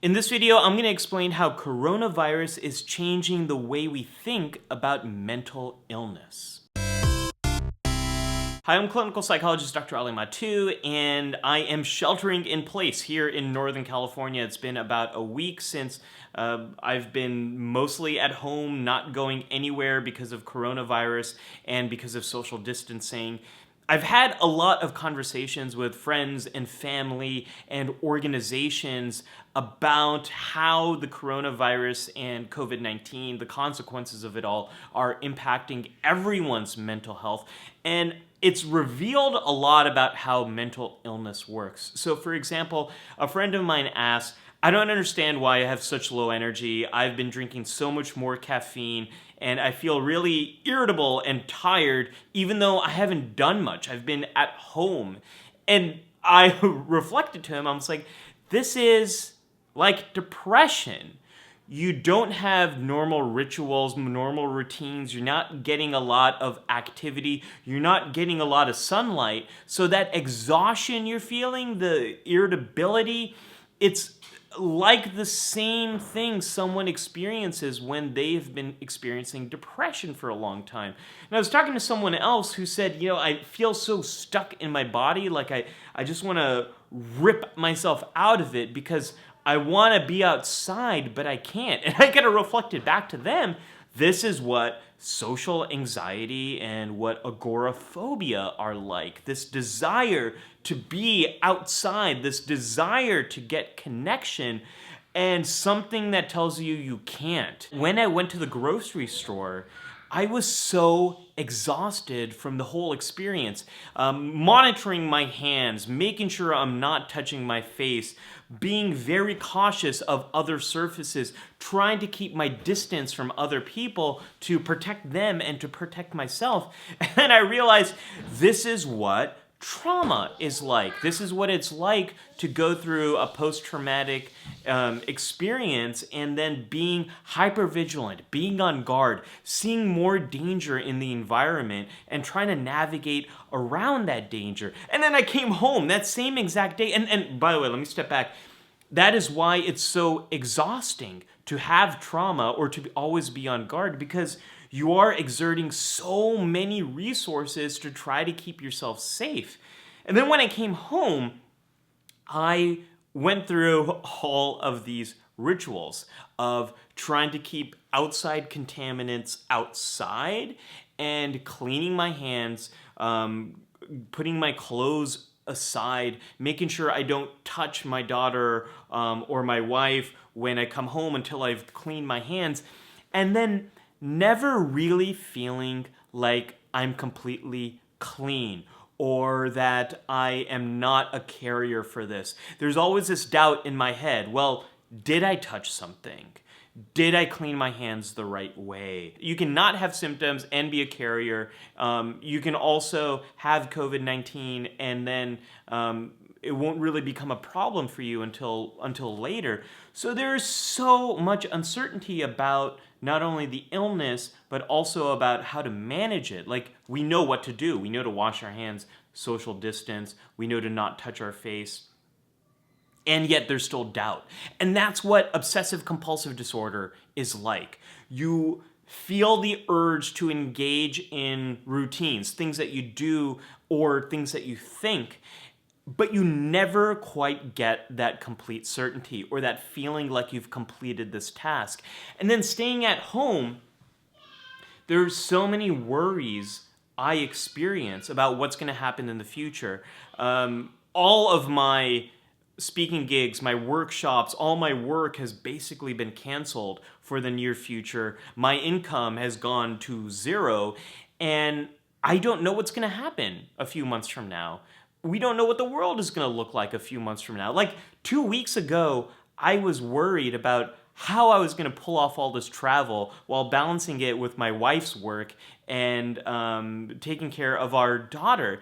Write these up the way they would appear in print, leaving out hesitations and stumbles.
In this video, I'm going to explain how coronavirus is changing the way we think about mental illness. Hi, I'm clinical psychologist Dr. Ali Mattu, and I am sheltering in place here in Northern California. It's been about a week since I've been mostly at home, not going anywhere because of coronavirus and because of social distancing. I've had a lot of conversations with friends and family and organizations about how the coronavirus and COVID-19, the consequences of it all, are impacting everyone's mental health. And it's revealed a lot about how mental illness works. So, for example, a friend of mine asked, I don't understand why I have such low energy. I've been drinking so much more caffeine and I feel really irritable and tired even though I haven't done much. I've been at home. And I reflected to him, I was like, this is like depression. You don't have normal rituals, normal routines. You're not getting a lot of activity. You're not getting a lot of sunlight. So that exhaustion you're feeling, the irritability, it's like the same thing someone experiences when they've been experiencing depression for a long time. And I was talking to someone else who said, I feel so stuck in my body, like I just want to rip myself out of it because I want to be outside, but I can't. And I kind of reflected back to them, this is what social anxiety and what agoraphobia are like. This desire to be outside, this desire to get connection, and something that tells you you can't. When I went to the grocery store, I was so exhausted from the whole experience. Monitoring my hands, making sure I'm not touching my face, being very cautious of other surfaces, trying to keep my distance from other people to protect them and to protect myself. And I realized this is what trauma is like. This is what it's like to go through a post-traumatic experience and then being hypervigilant, being on guard, seeing more danger in the environment and trying to navigate around that danger. And then I came home that same exact day. And by the way, let me step back. That is why it's so exhausting to have trauma or to always be on guard, because you are exerting so many resources to try to keep yourself safe. And then when I came home, I went through all of these rituals of trying to keep outside contaminants outside and cleaning my hands, putting my clothes aside, making sure I don't touch my daughter or my wife when I come home until I've cleaned my hands, and then never really feeling like I'm completely clean or that I am not a carrier for this. There's always this doubt in my head, well, did I touch something? Did I clean my hands the right way? You can not have symptoms and be a carrier. You can also have COVID-19 and then it won't really become a problem for you until later. So there's so much uncertainty about not only the illness, but also about how to manage it. Like, we know what to do. We know to wash our hands, social distance. We know to not touch our face. And yet there's still doubt. And that's what obsessive compulsive disorder is like. You feel the urge to engage in routines, things that you do or things that you think, but you never quite get that complete certainty or that feeling like you've completed this task. And then staying at home, there's so many worries I experience about what's going to happen in the future. All of my speaking gigs, my workshops, all my work has basically been canceled for the near future. My income has gone to zero, and I don't know what's going to happen a few months from now. We don't know what the world is going to look like a few months from now. Like 2 weeks ago, I was worried about how I was going to pull off all this travel while balancing it with my wife's work and taking care of our daughter.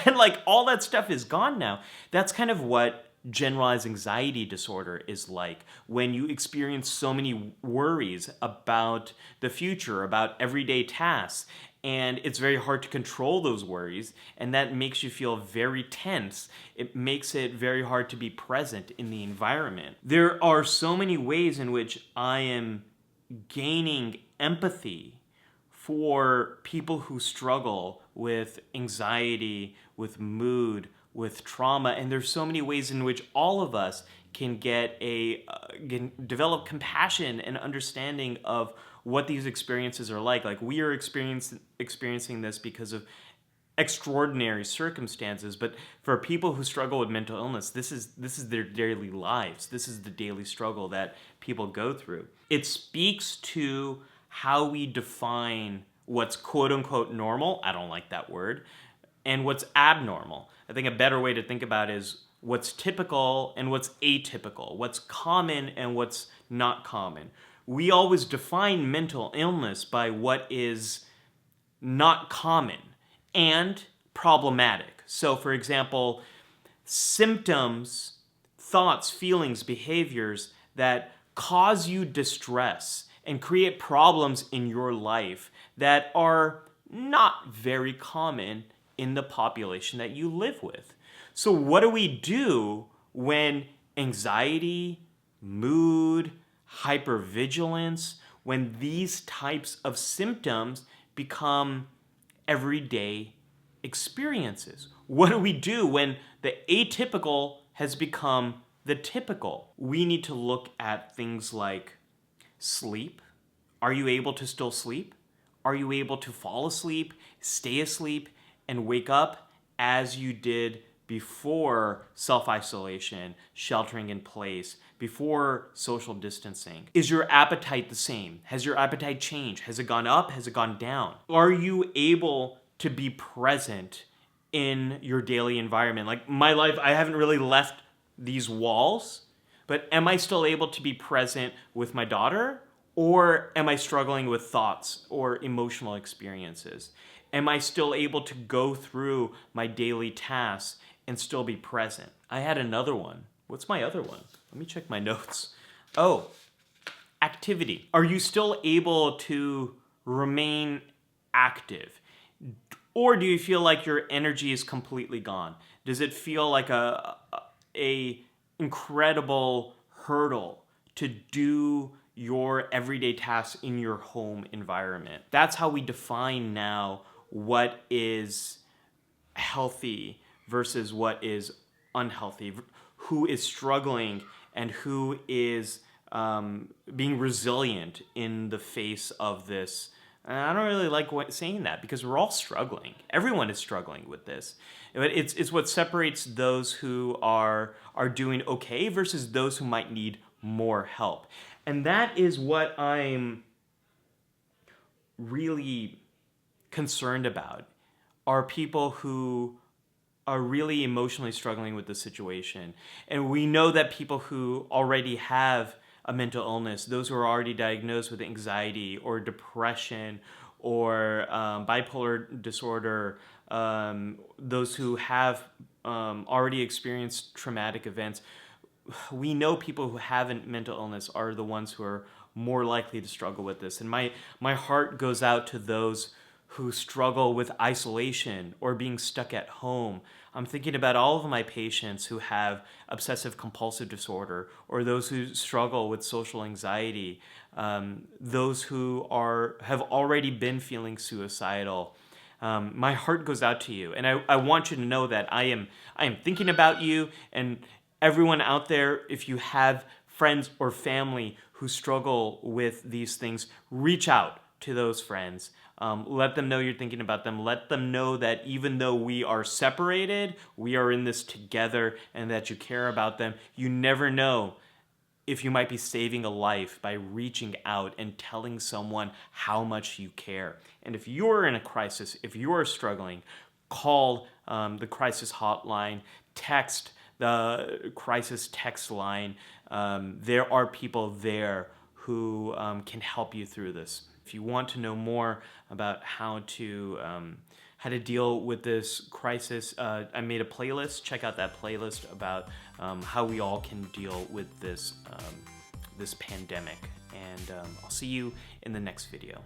And like all that stuff is gone now. That's kind of what generalized anxiety disorder is like, when you experience so many worries about the future, about everyday tasks. and it's very hard to control those worries, and that makes you feel very tense. It makes it very hard to be present in the environment. There are so many ways in which I am gaining empathy for people who struggle with anxiety, with mood, with trauma, and there's so many ways in which all of us can can develop compassion and understanding of what these experiences are like. Like, we are experiencing this because of extraordinary circumstances, but for people who struggle with mental illness, this is their daily lives. This is the daily struggle that people go through. It speaks to how we define what's quote unquote normal. I don't like that word. And what's abnormal. I think a better way to think about it is what's typical and what's atypical, what's common and what's not common. We always define mental illness by what is not common and problematic. So, for example, symptoms, thoughts, feelings, behaviors that cause you distress and create problems in your life that are not very common in the population that you live with. So what do we do when anxiety, mood, hypervigilance, when these types of symptoms become everyday experiences? What do we do when the atypical has become the typical? We need to look at things like sleep. Are you able to still sleep? Are you able to fall asleep, stay asleep, and wake up as you did before self-isolation, sheltering in place, before social distancing? Is your appetite the same? Has your appetite changed? Has it gone up? Has it gone down? Are you able to be present in your daily environment? Like, my life, I haven't really left these walls, but am I still able to be present with my daughter? Or am I struggling with thoughts or emotional experiences? Am I still able to go through my daily tasks and still be present? I had another one. What's my other one? Let me check my notes. Oh, activity. Are you still able to remain active? Or do you feel like your energy is completely gone? Does it feel like a incredible hurdle to do your everyday tasks in your home environment? That's how we define now what is healthy versus what is unhealthy, who is struggling and who is being resilient in the face of this. And I don't really like saying that, because we're all struggling. Everyone is struggling with this. But it's what separates those who are doing okay versus those who might need more help. And that is what I'm really concerned about, are people who are really emotionally struggling with the situation. And we know that people who already have a mental illness, those who are already diagnosed with anxiety or depression or bipolar disorder, those who have already experienced traumatic events, we know people who have a mental illness are the ones who are more likely to struggle with this. And my heart goes out to those who struggle with isolation or being stuck at home. I'm thinking about all of my patients who have obsessive compulsive disorder, or those who struggle with social anxiety, those who have already been feeling suicidal. My heart goes out to you, and I want you to know that I am thinking about you. And everyone out there, if you have friends or family who struggle with these things, reach out to those friends. Let them know you're thinking about them. Let them know that even though we are separated, we are in this together, and that you care about them. You never know if you might be saving a life by reaching out and telling someone how much you care. And if you're in a crisis, if you're struggling, call the crisis hotline, text the crisis text line. There are people there who can help you through this. If you want to know more about how to deal with this crisis, I made a playlist. Check out that playlist about how we all can deal with this pandemic. And I'll see you in the next video.